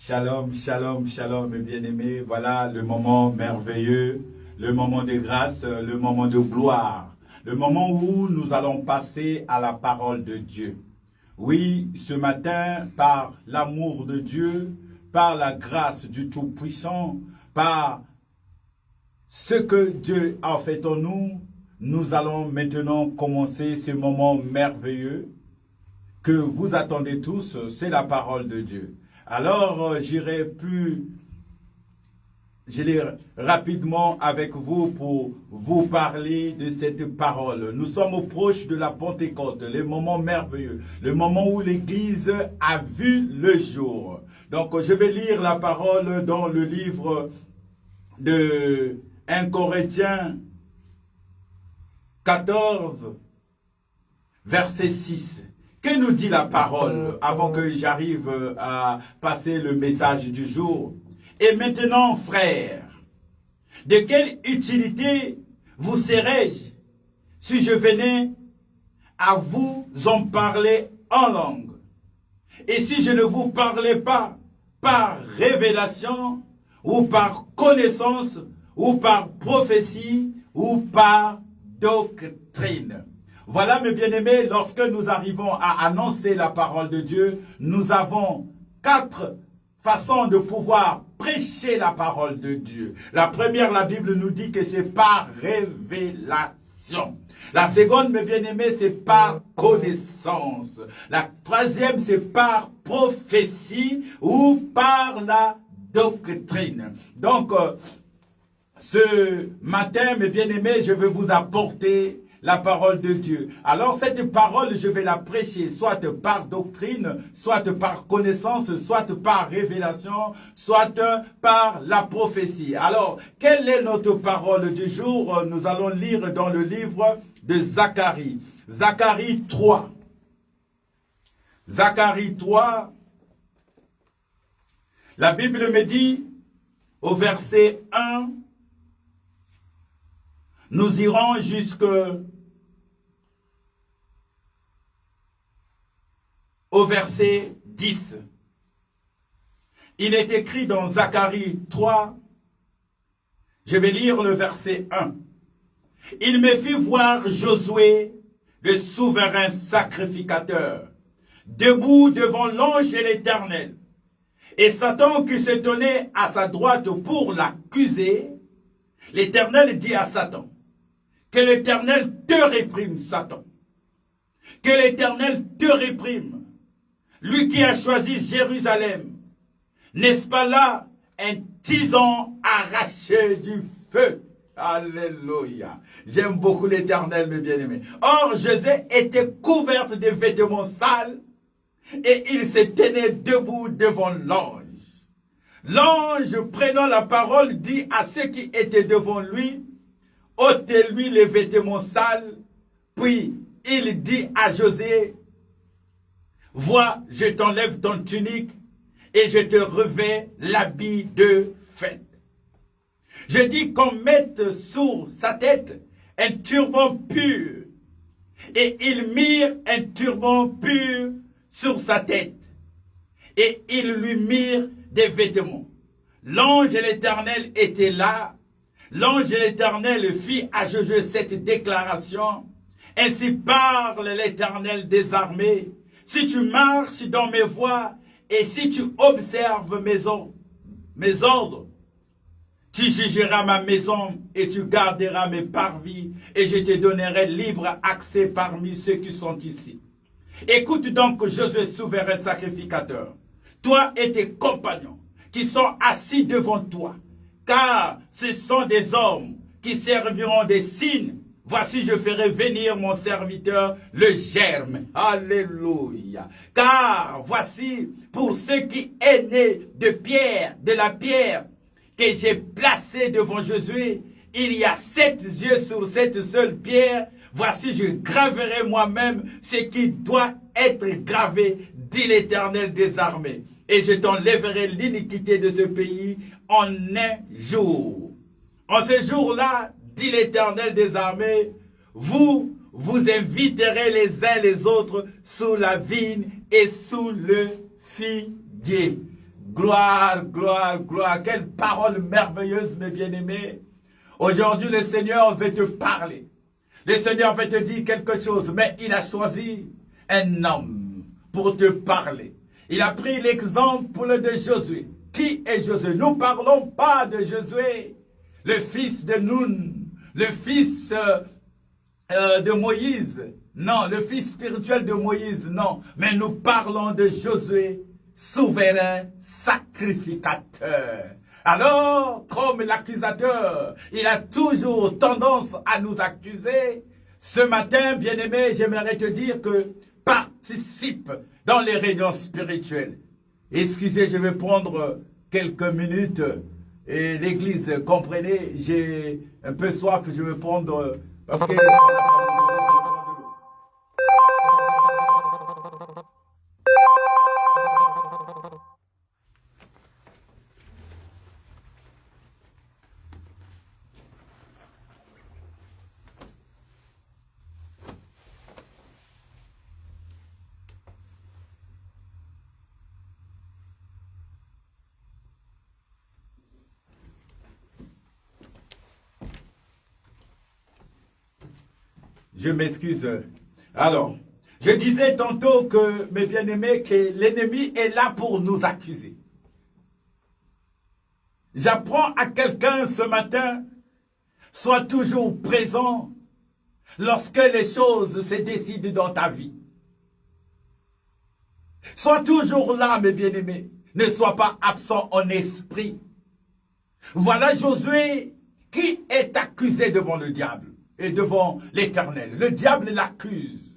Shalom, shalom, shalom, mes bien-aimés. Voilà le moment merveilleux, le moment de grâce, le moment de gloire, le moment où nous allons passer à la parole de Dieu. Oui, ce matin, par l'amour de Dieu, par la grâce du Tout-Puissant, par ce que Dieu a fait en nous, nous allons maintenant commencer ce moment merveilleux que vous attendez tous, c'est la parole de Dieu. Alors, j'irai rapidement avec vous pour vous parler de cette parole. Nous sommes proches de la Pentecôte, le moment merveilleux, le moment où l'Église a vu le jour. Donc, je vais lire la parole dans le livre de 1 Corinthiens 14, verset 6. Que nous dit la parole avant que j'arrive à passer le message du jour? Et maintenant, frères, de quelle utilité vous serais-je si je venais à vous en parler en langue? Et si je ne vous parlais pas par révélation, ou par connaissance, ou par prophétie, ou par doctrine? Voilà, mes bien-aimés, lorsque nous arrivons à annoncer la parole de Dieu, nous avons 4 façons de pouvoir prêcher la parole de Dieu. La première, la Bible nous dit que c'est par révélation. La seconde, mes bien-aimés, c'est par connaissance. La troisième, c'est par prophétie ou par la doctrine. Donc, ce matin, mes bien-aimés, je vais vous apporter la parole de Dieu. Alors cette parole, je vais la prêcher soit par doctrine, soit par connaissance, soit par révélation, soit par la prophétie. Alors, quelle est notre parole du jour? Nous allons lire dans le livre de Zacharie. Zacharie 3. Zacharie 3. La Bible me dit au verset 1, nous irons jusqu'au verset 10. Il est écrit dans Zacharie 3, je vais lire le verset 1. Il me fit voir Josué, le souverain sacrificateur, debout devant l'ange de l'Éternel. Et Satan qui se tenait à sa droite pour l'accuser, l'Éternel dit à Satan, que l'Éternel te réprime, Satan. Que l'Éternel te réprime. Lui qui a choisi Jérusalem. N'est-ce pas là un tison arraché du feu? Alléluia. J'aime beaucoup l'Éternel, mes bien-aimés. Or, Josué était couverte de vêtements sales et il se tenait debout devant l'ange. L'ange, prenant la parole, dit à ceux qui étaient devant lui, ôtez-lui les vêtements sales. Puis il dit à Josué, vois, je t'enlève ton tunique et je te revêts l'habit de fête. Je dis qu'on mette sur sa tête un turban pur. Et ils mirent un turban pur sur sa tête. Et ils lui mirent des vêtements. L'ange de l'Éternel était là. L'ange de l'Éternel fit à Josué cette déclaration. Ainsi parle l'Éternel des armées. Si tu marches dans mes voies et si tu observes mes ordres, tu jugeras ma maison et tu garderas mes parvis et je te donnerai libre accès parmi ceux qui sont ici. Écoute donc, Josué, souverain sacrificateur, toi et tes compagnons qui sont assis devant toi, car ce sont des hommes qui serviront des signes. Voici, je ferai venir mon serviteur, le germe. Alléluia. Car voici, pour ce qui est né de pierre, de la pierre que j'ai placée devant Josué, il y a 7 yeux sur cette seule pierre. Voici, je graverai moi-même ce qui doit être gravé, dit l'Éternel des armées. Et je t'enlèverai l'iniquité de ce pays en un jour. En ce jour-là, dit l'Éternel des armées, vous inviterez les uns les autres sous la vigne et sous le figuier. Gloire, gloire, gloire. Quelle parole merveilleuse, mes bien-aimés. Aujourd'hui, le Seigneur veut te parler. Le Seigneur veut te dire quelque chose, mais il a choisi un homme pour te parler. Il a pris l'exemple de Josué. Qui est Josué? Nous ne parlons pas de Josué, le fils de Nun, le fils de Moïse. Non, le fils spirituel de Moïse, non. Mais nous parlons de Josué, souverain, sacrificateur. Alors, comme l'accusateur, il a toujours tendance à nous accuser. Ce matin, bien-aimé, j'aimerais te dire que participe dans les réunions spirituelles. Excusez, je vais prendre quelques minutes. Et l'église, comprenez, j'ai un peu soif, je vais prendre... Parce que... Je m'excuse. Alors, je disais tantôt que, mes bien-aimés, que l'ennemi est là pour nous accuser. J'apprends à quelqu'un ce matin, sois toujours présent lorsque les choses se décident dans ta vie. Sois toujours là, mes bien-aimés. Ne sois pas absent en esprit. Voilà Josué qui est accusé devant le diable et devant l'Éternel. Le diable l'accuse.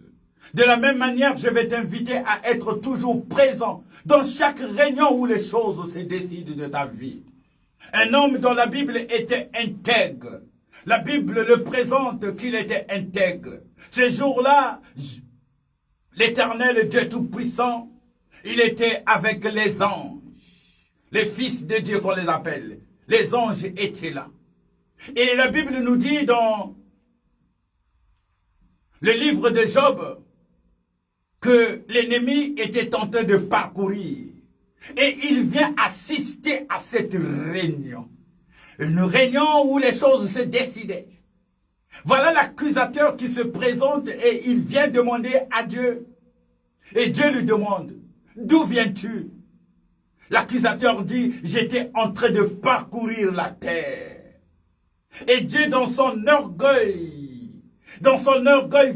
De la même manière, je vais t'inviter à être toujours présent dans chaque réunion où les choses se décident de ta vie. Un homme dont la Bible était intègre. La Bible le présente qu'il était intègre. Ce jour-là, l'Éternel Dieu Tout-Puissant, il était avec les anges. Les fils de Dieu qu'on les appelle. Les anges étaient là. Et la Bible nous dit dans le livre de Job que l'ennemi était en train de parcourir. Et il vient assister à cette réunion. Une réunion où les choses se décidaient. Voilà l'accusateur qui se présente et il vient demander à Dieu. Et Dieu lui demande, d'où viens-tu? L'accusateur dit, j'étais en train de parcourir la terre. Et Dieu dans son orgueil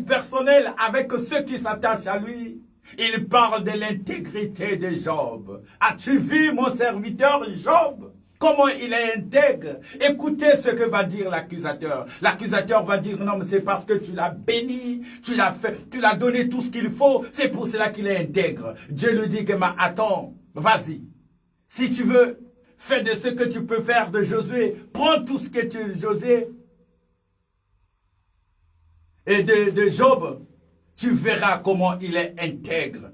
personnel avec ceux qui s'attachent à lui, il parle de l'intégrité de Job. As-tu vu mon serviteur Job? Comment il est intègre? Écoutez ce que va dire l'accusateur. L'accusateur va dire, non, mais c'est parce que tu l'as béni, tu l'as donné tout ce qu'il faut, c'est pour cela qu'il est intègre. Dieu lui dit que, mais attends, vas-y. Si tu veux, fais de ce que tu peux faire de Josué. Prends tout ce que tu Josué et de Job. Tu verras comment il est intègre.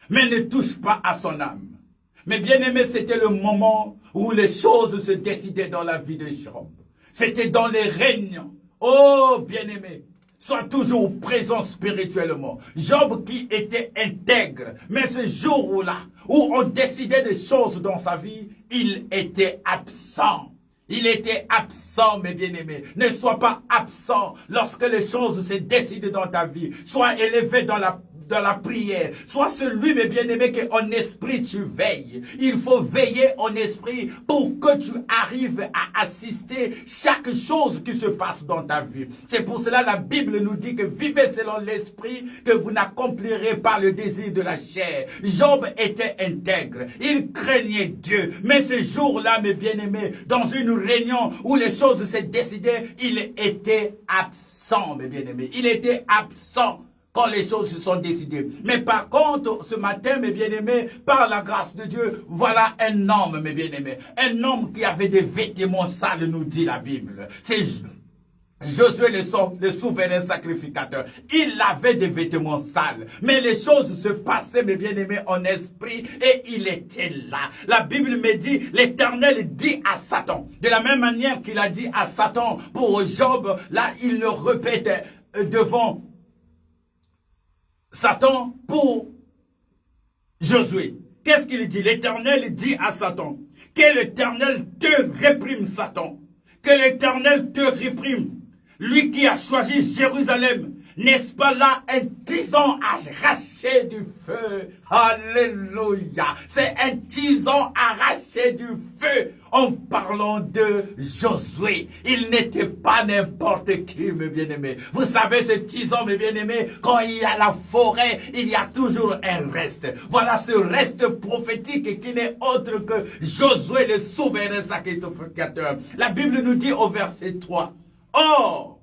Mais ne touche pas à son âme. Mais bien aimé, c'était le moment où les choses se décidaient dans la vie de Job. C'était dans les réunions. Oh, bien aimé, sois toujours présent spirituellement. Job qui était intègre. Mais ce jour-là, où on décidait des choses dans sa vie, il était absent. Il était absent, mes bien-aimés. Ne sois pas absent lorsque les choses se décident dans ta vie. Sois élevé dans la prière. Sois celui, mes bien-aimés, qu'en esprit tu veilles. Il faut veiller en esprit pour que tu arrives à assister chaque chose qui se passe dans ta vie. C'est pour cela la Bible nous dit que vivez selon l'esprit, que vous n'accomplirez pas le désir de la chair. Job était intègre. Il craignait Dieu. Mais ce jour-là, mes bien-aimés, dans une réunion où les choses se décidaient, il était absent, mes bien-aimés. Il était absent quand les choses se sont décidées. Mais par contre, ce matin, mes bien-aimés, par la grâce de Dieu, voilà un homme, mes bien-aimés. Un homme qui avait des vêtements sales, nous dit la Bible. C'est Josué le souverain sacrificateur. Il avait des vêtements sales. Mais les choses se passaient, mes bien-aimés, en esprit. Et il était là. La Bible me dit, l'Éternel dit à Satan. De la même manière qu'il a dit à Satan pour Job, là, il le répète devant Satan pour Josué. qu'est-ce qu'il dit? L'Éternel dit à Satan, que l'Éternel te réprime, Satan. Que l'Éternel te réprime. Lui qui a choisi Jérusalem, n'est-ce pas là un tison arraché du feu? Alléluia. C'est un tison arraché du feu. En parlant de Josué, il n'était pas n'importe qui, mes bien-aimés. Vous savez, ce tison, mes bien-aimés, quand il y a la forêt, il y a toujours un reste. Voilà ce reste prophétique qui n'est autre que Josué, le souverain sacrificateur. La Bible nous dit au verset 3, « Or,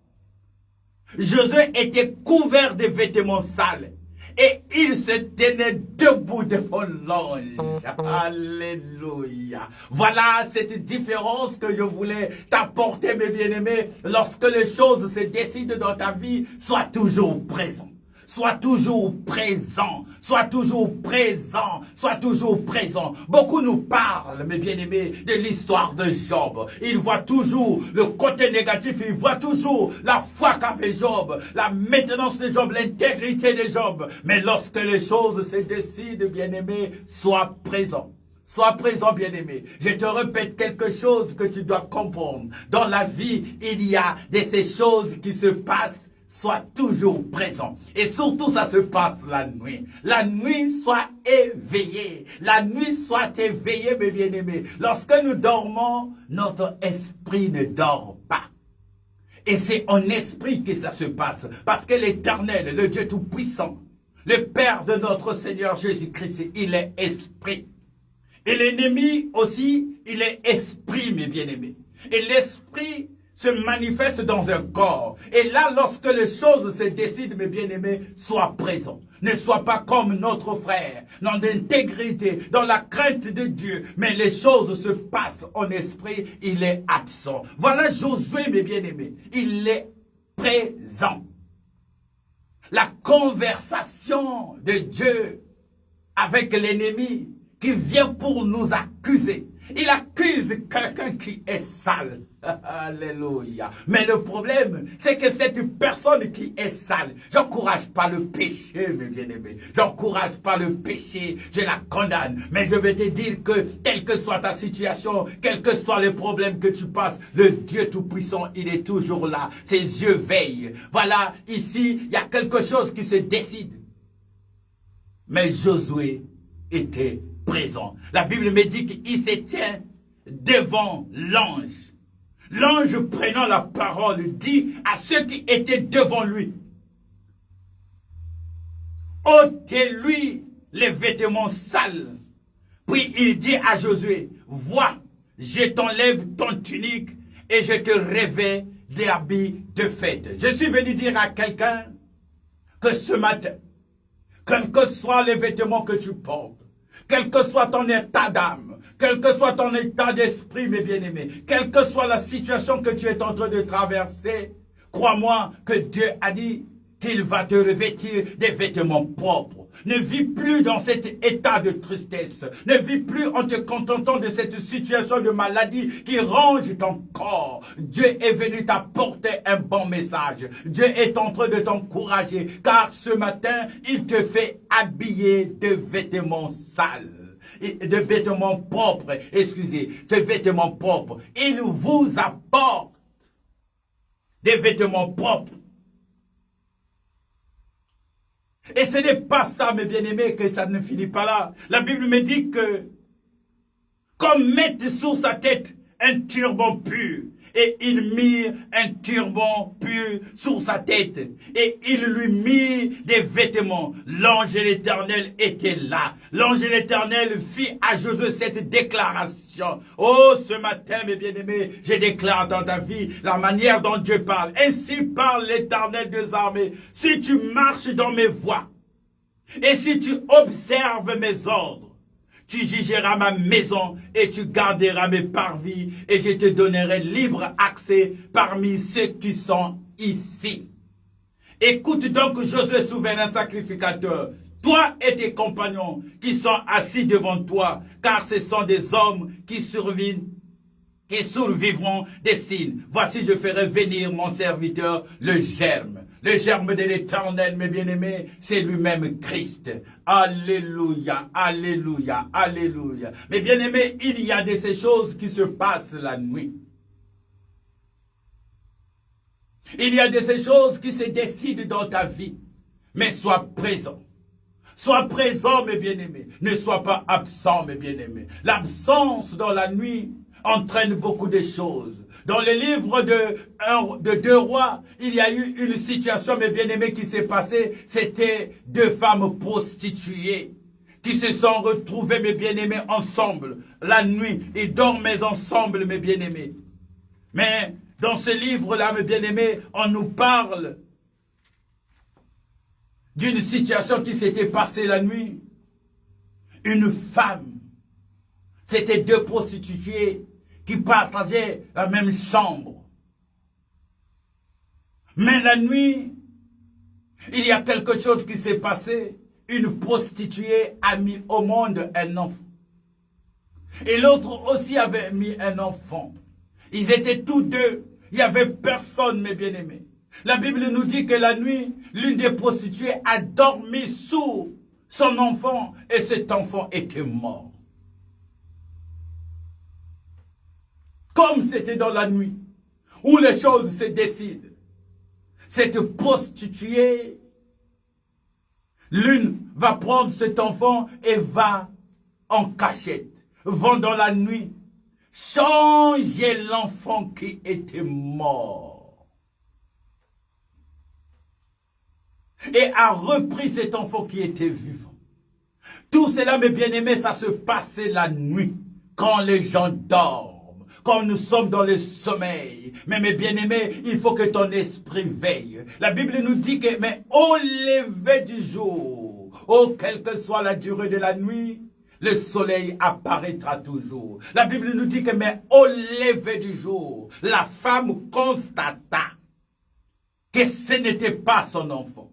Josué était couvert de vêtements sales et il se tenait debout devant l'ange. » Alléluia. Voilà cette différence que je voulais t'apporter, mes bien-aimés. Lorsque les choses se décident dans ta vie, sois toujours présent. Sois toujours présent, sois toujours présent, sois toujours présent. Beaucoup nous parlent, mes bien-aimés, de l'histoire de Job. Ils voient toujours le côté négatif, ils voient toujours la foi qu'avait Job, la maintenance de Job, l'intégrité de Job. Mais lorsque les choses se décident, bien-aimés, sois présent. Sois présent, bien-aimé. Je te répète quelque chose que tu dois comprendre. Dans la vie, il y a de ces choses qui se passent. Sois toujours présent. Et surtout, ça se passe la nuit. La nuit, sois éveillé. La nuit, sois éveillé, mes bien-aimés. Lorsque nous dormons, notre esprit ne dort pas. Et c'est en esprit que ça se passe. Parce que l'Éternel, le Dieu Tout-Puissant, le Père de notre Seigneur Jésus-Christ, il est esprit. Et l'ennemi aussi, il est esprit, mes bien-aimés. Et l'esprit se manifeste dans un corps. Et là, lorsque les choses se décident, mes bien-aimés, sois présent. Ne sois pas comme notre frère, dans l'intégrité, dans la crainte de Dieu. Mais les choses se passent en esprit, il est absent. Voilà Josué, mes bien-aimés. Il est présent. La conversation de Dieu avec l'ennemi qui vient pour nous accuser. Il accuse quelqu'un qui est sale. Alléluia. Mais le problème, c'est que cette personne qui est sale, j'encourage pas le péché, mes bien-aimés. J'encourage pas le péché, je la condamne. Mais je vais te dire que, quelle que soit ta situation, quels que soient les problèmes que tu passes, le Dieu Tout-Puissant, il est toujours là. Ses yeux veillent. Voilà, ici, il y a quelque chose qui se décide. Mais Josué était présent. La Bible me dit qu'il se tient devant l'ange. L'ange prenant la parole dit à ceux qui étaient devant lui, ôtez-lui les vêtements sales. Puis il dit à Josué, vois, je t'enlève ton tunique et je te revêts des habits de fête. Je suis venu dire à quelqu'un que ce matin, quels que soient les vêtements que tu portes, quel que soit ton état d'âme, quel que soit ton état d'esprit, mes bien-aimés, quelle que soit la situation que tu es en train de traverser, crois-moi que Dieu a dit qu'il va te revêtir des vêtements propres. Ne vis plus dans cet état de tristesse. Ne vis plus en te contentant de cette situation de maladie qui ronge ton corps. Dieu est venu t'apporter un bon message. Dieu est en train de t'encourager car ce matin, il te fait habiller de vêtements sales. De vêtements propres, excusez, de vêtements propres. Il vous apporte des vêtements propres. Et ce n'est pas ça, mes bien-aimés, que ça ne finit pas là. La Bible me dit que, comme mettre sur sa tête un turban pur, et il mit un turban pur sur sa tête, et il lui mit des vêtements. L'ange de l'Éternel était là. L'ange de l'Éternel fit à Josué cette déclaration. Oh, ce matin, mes bien-aimés, je déclare dans ta vie la manière dont Dieu parle. Ainsi parle l'Éternel des armées. Si tu marches dans mes voies, et si tu observes mes ordres, tu jugeras ma maison et tu garderas mes parvis et je te donnerai libre accès parmi ceux qui sont ici. Écoute donc Josué, souverain sacrificateur, toi et tes compagnons qui sont assis devant toi, car ce sont des hommes qui survivront des signes. Voici, je ferai venir mon serviteur, le germe. Le germe de l'Éternel, mes bien-aimés, c'est lui-même Christ. Alléluia, alléluia, alléluia. Mes bien-aimés, il y a de ces choses qui se passent la nuit. Il y a de ces choses qui se décident dans ta vie. Mais sois présent. Sois présent, mes bien-aimés. Ne sois pas absent, mes bien-aimés. L'absence dans la nuit entraîne beaucoup de choses. Dans le livre de 2 rois, il y a eu une situation, mes bien-aimés, qui s'est passée. C'était 2 femmes prostituées qui se sont retrouvées, mes bien-aimés, ensemble. La nuit, ils dormaient ensemble, mes bien-aimés. Mais dans ce livre-là, mes bien-aimés, on nous parle d'une situation qui s'était passée la nuit. Une femme, c'était 2 prostituées qui partageaient la même chambre. Mais la nuit, il y a quelque chose qui s'est passé. Une prostituée a mis au monde un enfant. Et l'autre aussi avait mis un enfant. Ils étaient tous 2. Il n'y avait personne, mes bien-aimés. La Bible nous dit que la nuit, l'une des prostituées a dormi sous son enfant et cet enfant était mort. Comme c'était dans la nuit, où les choses se décident, cette prostituée, l'une va prendre cet enfant et va en cachette, vont dans la nuit, changer l'enfant qui était mort. Et a repris cet enfant qui était vivant. Tout cela, mes bien-aimés, ça se passait la nuit, quand les gens dorment. Quand nous sommes dans le sommeil. Mais mes bien-aimés, il faut que ton esprit veille. La Bible nous dit que, mais au lever du jour, quelle que soit la durée de la nuit, le soleil apparaîtra toujours. La Bible nous dit que, mais au lever du jour, la femme constata que ce n'était pas son enfant.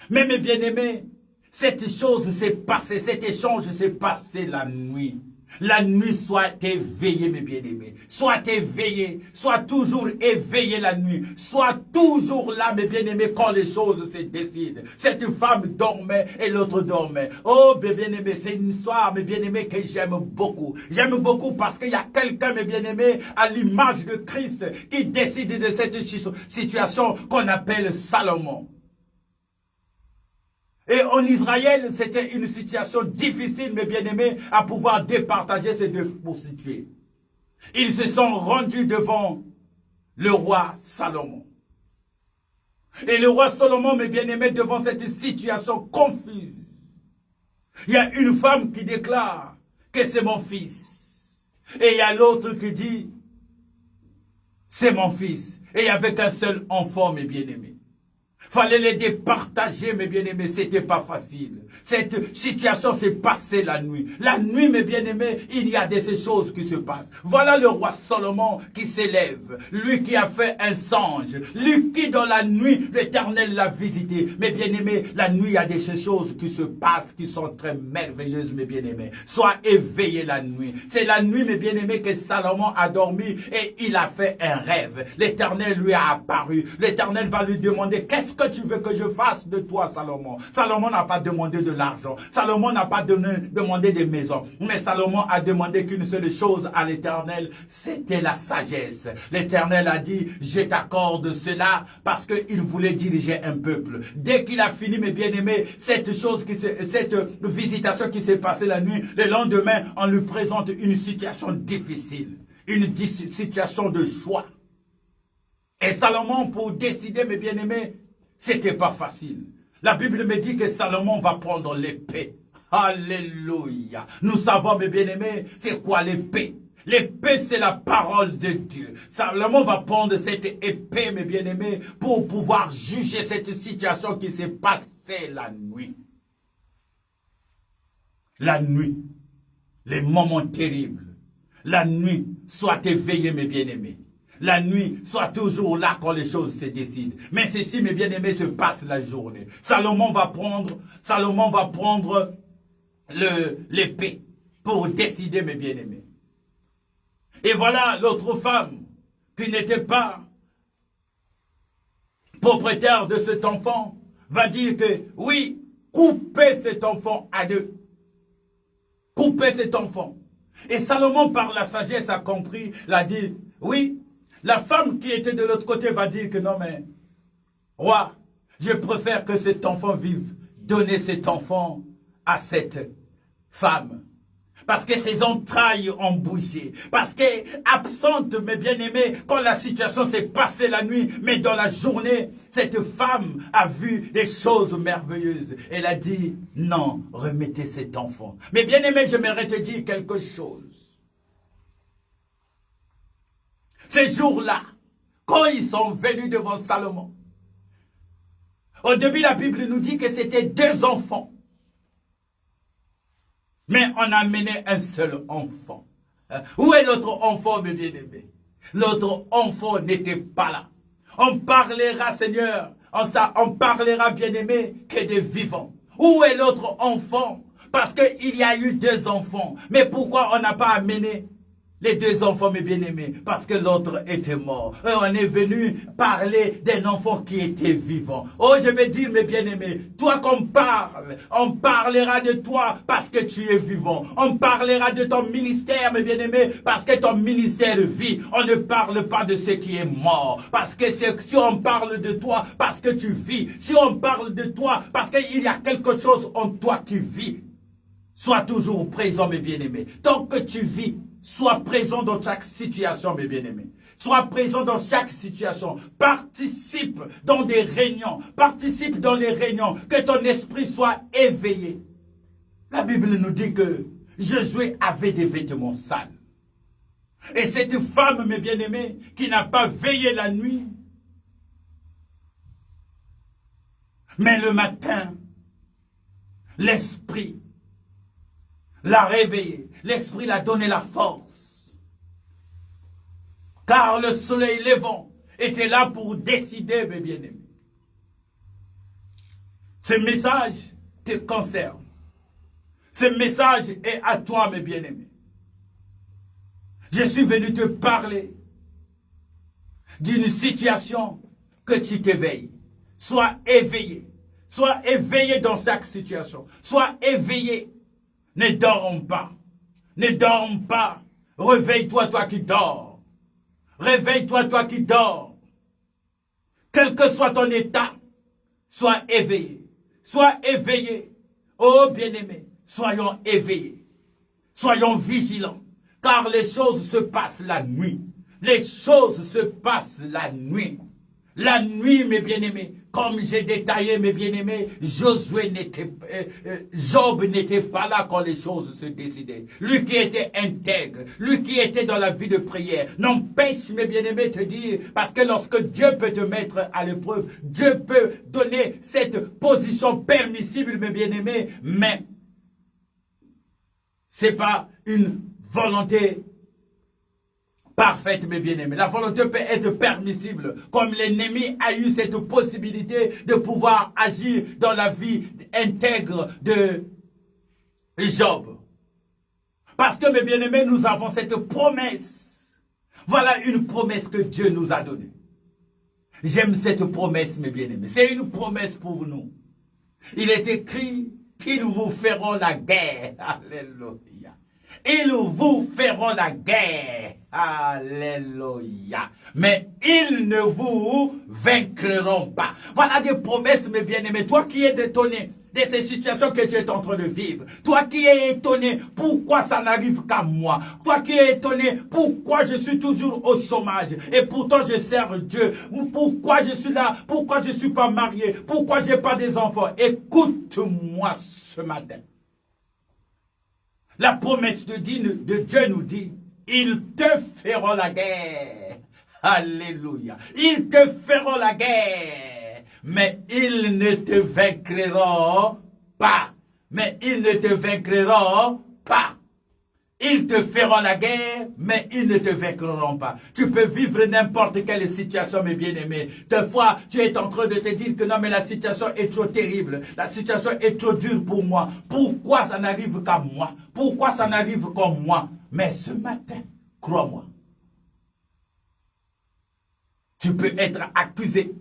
Mais mes bien-aimés, cette chose s'est passée, cet échange s'est passé la nuit. La nuit, sois éveillé, mes bien-aimés. Sois éveillé. Sois toujours éveillé la nuit. Sois toujours là, mes bien-aimés, quand les choses se décident. Cette femme dormait et l'autre dormait. Oh, mes bien-aimés, c'est une histoire, mes bien-aimés, que j'aime beaucoup. J'aime beaucoup parce qu'il y a quelqu'un, mes bien-aimés, à l'image de Christ, qui décide de cette situation qu'on appelle Salomon. Et en Israël, c'était une situation difficile, mes bien-aimés, à pouvoir départager ces 2 prostituées. Ils se sont rendus devant le roi Salomon. Et le roi Salomon, mes bien-aimés, devant cette situation confuse, il y a une femme qui déclare que c'est mon fils. Et il y a l'autre qui dit, c'est mon fils. Et il n'y avait qu'un seul enfant, mes bien-aimés. Fallait les départager, mes bien-aimés, c'était pas facile. Cette situation s'est passée la nuit. La nuit, mes bien-aimés, il y a de ces choses qui se passent. Voilà le roi Salomon qui s'élève. Lui qui a fait un songe. Lui qui, dans la nuit, l'Éternel l'a visité. Mes bien-aimés, la nuit, il y a des choses qui se passent, qui sont très merveilleuses, mes bien-aimés. Sois éveillé la nuit. C'est la nuit, mes bien-aimés, que Salomon a dormi et il a fait un rêve. L'Éternel lui a apparu. L'Éternel va lui demander, qu'est-ce que tu veux que je fasse de toi, Salomon? Salomon n'a pas demandé de l'argent. Salomon n'a pas demandé des maisons. Mais Salomon a demandé qu'une seule chose à l'Éternel, c'était la sagesse. L'Éternel a dit, je t'accorde cela parce qu'il voulait diriger un peuple. Dès qu'il a fini, mes bien-aimés, cette visitation qui s'est passée la nuit, le lendemain, on lui présente une situation difficile. Une situation de choix. Et Salomon, pour décider, mes bien-aimés, c'était pas facile. La Bible me dit que Salomon va prendre l'épée. Alléluia. Nous savons, mes bien-aimés, c'est quoi l'épée? L'épée, c'est la parole de Dieu. Salomon va prendre cette épée, mes bien-aimés, pour pouvoir juger cette situation qui s'est passée la nuit. La nuit. Les moments terribles. La nuit, sois éveillé, mes bien-aimés. La nuit, sois toujours là quand les choses se décident. Mais ceci, mes bien-aimés, se passe la journée. Salomon va prendre l'épée pour décider, mes bien-aimés. Et voilà l'autre femme qui n'était pas propriétaire de cet enfant, va dire que oui, coupez cet enfant à deux. Coupez cet enfant. Et Salomon, par la sagesse, a compris, l'a dit, oui, la femme qui était de l'autre côté va dire que non, mais, roi, je préfère que cet enfant vive. Donnez cet enfant à cette femme. Parce que ses entrailles ont bougé. Parce qu'elle est absente, mes bien-aimés, quand la situation s'est passée la nuit. Mais dans la journée, cette femme a vu des choses merveilleuses. Elle a dit, non, remettez cet enfant. Mais bien-aimés, j'aimerais te dire quelque chose. Ces jours-là, quand ils sont venus devant Salomon, au début, la Bible nous dit que c'était 2 enfants. Mais on a mené un seul enfant. Où est l'autre enfant, mes bien-aimés? L'autre enfant n'était pas là. On parlera, Seigneur, on parlera, bien-aimé, que des vivants. Où est l'autre enfant? Parce qu'il y a eu 2 enfants. Mais pourquoi on n'a pas amené les 2 enfants, mes bien-aimés? Parce que l'autre était mort. Et on est venu parler d'un enfant qui était vivant. Oh, je vais dire, mes bien-aimés, toi qu'on parle, on parlera de toi parce que tu es vivant. On parlera de ton ministère, mes bien-aimés, parce que ton ministère vit. On ne parle pas de ce qui est mort. Parce que si on parle de toi, parce que tu vis. Si on parle de toi, parce qu'il y a quelque chose en toi qui vit. Sois toujours présent, mes bien-aimés. Tant que tu vis, sois présent dans chaque situation, mes bien-aimés. Sois présent dans chaque situation. Participe dans des réunions. Participe dans les réunions. Que ton esprit soit éveillé. La Bible nous dit que Josué avait des vêtements sales. Et cette femme, mes bien-aimés, qui n'a pas veillé la nuit, mais le matin, l'esprit l'a réveillé. L'esprit l'a donné la force. Car le soleil levant était là pour décider, mes bien-aimés. Ce message te concerne. Ce message est à toi, mes bien-aimés. Je suis venu te parler d'une situation que tu t'éveilles. Sois éveillé. Sois éveillé dans chaque situation. Sois éveillé. Ne dorme pas. Ne dorme pas. Réveille-toi, toi qui dors. Réveille-toi, toi qui dors. Quel que soit ton état, sois éveillé. Sois éveillé. Oh bien-aimé, soyons éveillés. Soyons vigilants. Car les choses se passent la nuit. Les choses se passent la nuit. La nuit, mes bien-aimés, comme j'ai détaillé, mes bien-aimés, Job n'était pas là quand les choses se décidaient. Lui qui était intègre, lui qui était dans la vie de prière, n'empêche, mes bien-aimés, te dire, parce que lorsque Dieu peut te mettre à l'épreuve, Dieu peut donner cette position permissible, mes bien-aimés, mais c'est pas une volonté parfaite, mes bien-aimés. La volonté peut être permissible, comme l'ennemi a eu cette possibilité de pouvoir agir dans la vie intègre de Job. Parce que, mes bien-aimés, nous avons cette promesse. Voilà une promesse que Dieu nous a donnée. J'aime cette promesse, mes bien-aimés. C'est une promesse pour nous. Il est écrit qu'ils vous feront la guerre. Alléluia. Ils vous feront la guerre. Alléluia. Mais ils ne vous vaincront pas. Voilà des promesses, mes bien-aimés. Toi qui es étonné de ces situations que tu es en train de vivre. Toi qui es étonné, pourquoi ça n'arrive qu'à moi? Toi qui es étonné, pourquoi je suis toujours au chômage? Et pourtant je sers Dieu. Pourquoi je suis là? Pourquoi je ne suis pas marié? Pourquoi je n'ai pas des enfants? Écoute-moi ce matin. La promesse de Dieu nous dit, ils te feront la guerre. Alléluia. Ils te feront la guerre. Mais ils ne te vaincront pas. Mais ils ne te vaincront pas. Ils te feront la guerre, mais ils ne te vaincront pas. Tu peux vivre n'importe quelle situation, mes bien-aimés. Des fois, tu es en train de te dire que non, mais la situation est trop terrible. La situation est trop dure pour moi. Pourquoi ça n'arrive qu'à moi? Pourquoi ça n'arrive qu'à moi? Mais ce matin, crois-moi, tu peux être accusé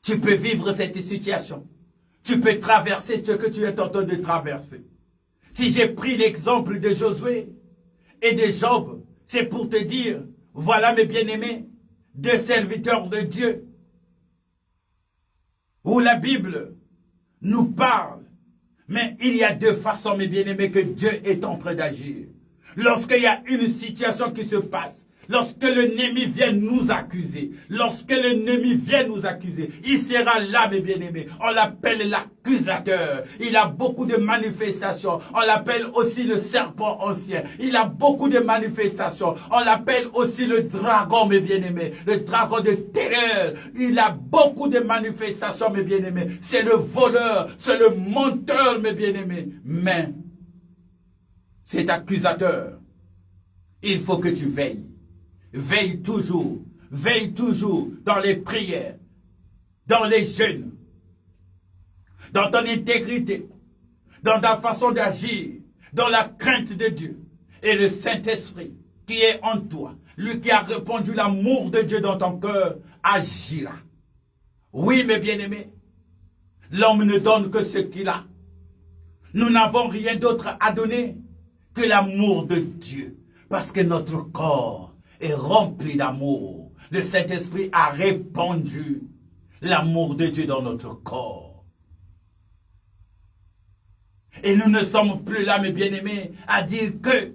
Tu peux vivre cette situation. Tu peux traverser ce que tu es en train de traverser. Si j'ai pris l'exemple de Josué et de Job, c'est pour te dire, voilà mes bien-aimés, deux serviteurs de Dieu, où la Bible nous parle. Mais il y a deux façons, mes bien-aimés, que Dieu est en train d'agir. Lorsqu'il y a une situation qui se passe, lorsque l'ennemi vient nous accuser, il sera là, mes bien-aimés. On l'appelle l'accusateur. Il a beaucoup de manifestations. On l'appelle aussi le serpent ancien. Il a beaucoup de manifestations. On l'appelle aussi le dragon, mes bien-aimés. Le dragon de terreur. Il a beaucoup de manifestations, mes bien-aimés. C'est le voleur, c'est le menteur, mes bien-aimés. Mais cet accusateur, il faut que tu veilles. Veille toujours dans les prières, dans les jeûnes, dans ton intégrité, dans ta façon d'agir, dans la crainte de Dieu. Et le Saint-Esprit qui est en toi, lui qui a répandu l'amour de Dieu dans ton cœur, agira. Oui, mes bien-aimés, l'homme ne donne que ce qu'il a. Nous n'avons rien d'autre à donner que l'amour de Dieu, parce que notre corps est rempli d'amour. Le Saint-Esprit a répandu l'amour de Dieu dans notre corps. Et nous ne sommes plus là, mes bien-aimés, à dire que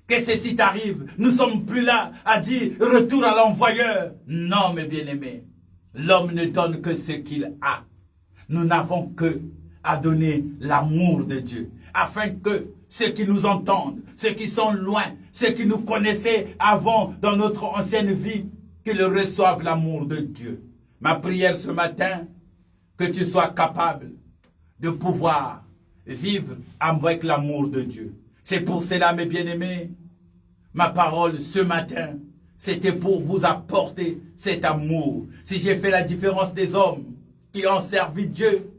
ceci t'arrive. Nous ne sommes plus là à dire retour à l'envoyeur. Non, mes bien-aimés, l'homme ne donne que ce qu'il a. Nous n'avons que à donner l'amour de Dieu, afin que ceux qui nous entendent, ceux qui sont loin, ceux qui nous connaissaient avant dans notre ancienne vie, qu'ils reçoivent l'amour de Dieu. Ma prière ce matin, que tu sois capable de pouvoir vivre avec l'amour de Dieu. C'est pour cela, mes bien-aimés, ma parole ce matin, c'était pour vous apporter cet amour. Si j'ai fait la différence des hommes qui ont servi Dieu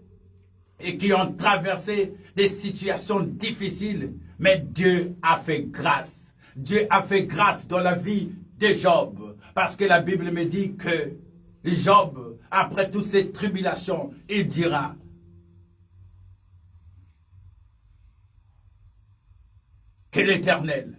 et qui ont traversé des situations difficiles, mais Dieu a fait grâce. Dieu a fait grâce dans la vie de Job. Parce que la Bible me dit que Job, après toutes ces tribulations, il dira que l'Éternel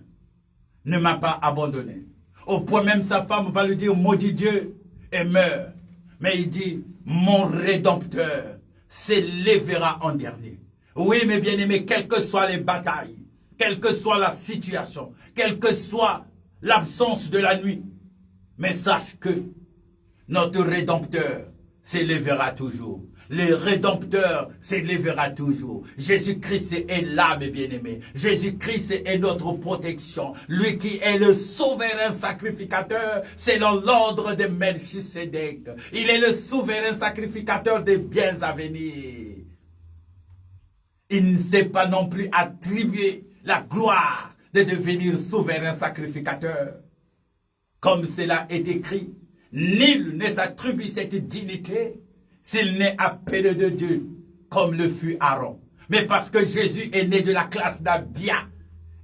ne m'a pas abandonné. Au point même sa femme va lui dire, maudit Dieu et meurt. Mais il dit, mon Rédempteur s'élèvera en dernier. Oui, mes bien-aimés, quelles que soient les batailles, quelle que soit la situation, quelle que soit l'absence de la nuit, mais sache que notre Rédempteur s'élèvera toujours. Le Rédempteur s'élèvera toujours. Jésus-Christ est là, mes bien-aimés. Jésus-Christ est notre protection. Lui qui est le souverain sacrificateur, selon l'ordre de Melchisédek. Il est le souverain sacrificateur des biens à venir. Il ne s'est pas non plus attribué la gloire de devenir souverain sacrificateur. Comme cela est écrit, nul ne s'attribue cette dignité s'il n'est appelé de Dieu, comme le fut Aaron. Mais parce que Jésus est né de la classe d'Abia,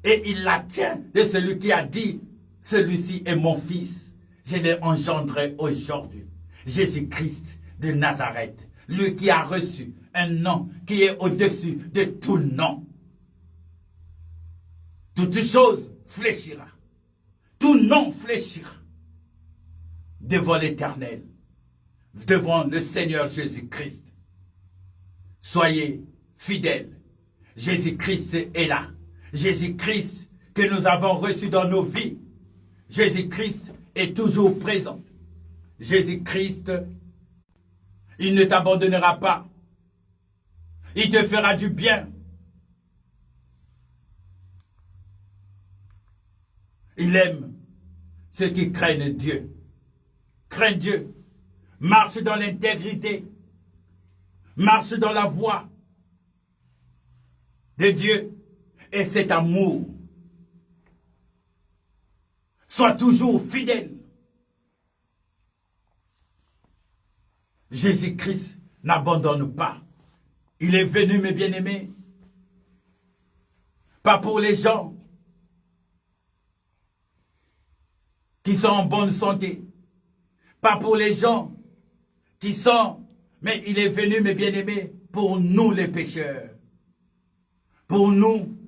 et il la tient de celui qui a dit, celui-ci est mon fils, je l'ai engendré aujourd'hui. Jésus-Christ de Nazareth, lui qui a reçu un nom qui est au-dessus de tout nom. Toute chose fléchira. Tout nom fléchira devant l'Éternel, devant le Seigneur Jésus-Christ. Soyez fidèles. Jésus-Christ est là. Jésus-Christ que nous avons reçu dans nos vies. Jésus-Christ est toujours présent. Jésus-Christ, il ne t'abandonnera pas. Il te fera du bien. Il aime ceux qui craignent Dieu. Crains Dieu. Marche dans l'intégrité. Marche dans la voie de Dieu. Et cet amour. Sois toujours fidèle. Jésus-Christ n'abandonne pas. Il est venu, mes bien-aimés, pas pour les gens qui sont en bonne santé, pas pour les gens qui sont, mais il est venu, mes bien-aimés, pour nous les pécheurs, pour nous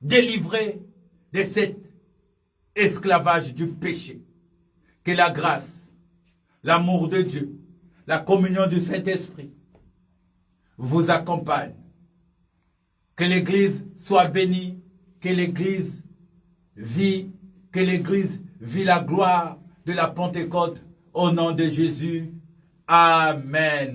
délivrer de cet esclavage du péché. Que la grâce, l'amour de Dieu, la communion du Saint-Esprit vous accompagne. Que l'Église soit bénie, que l'Église vit la gloire de la Pentecôte au nom de Jésus. Amen.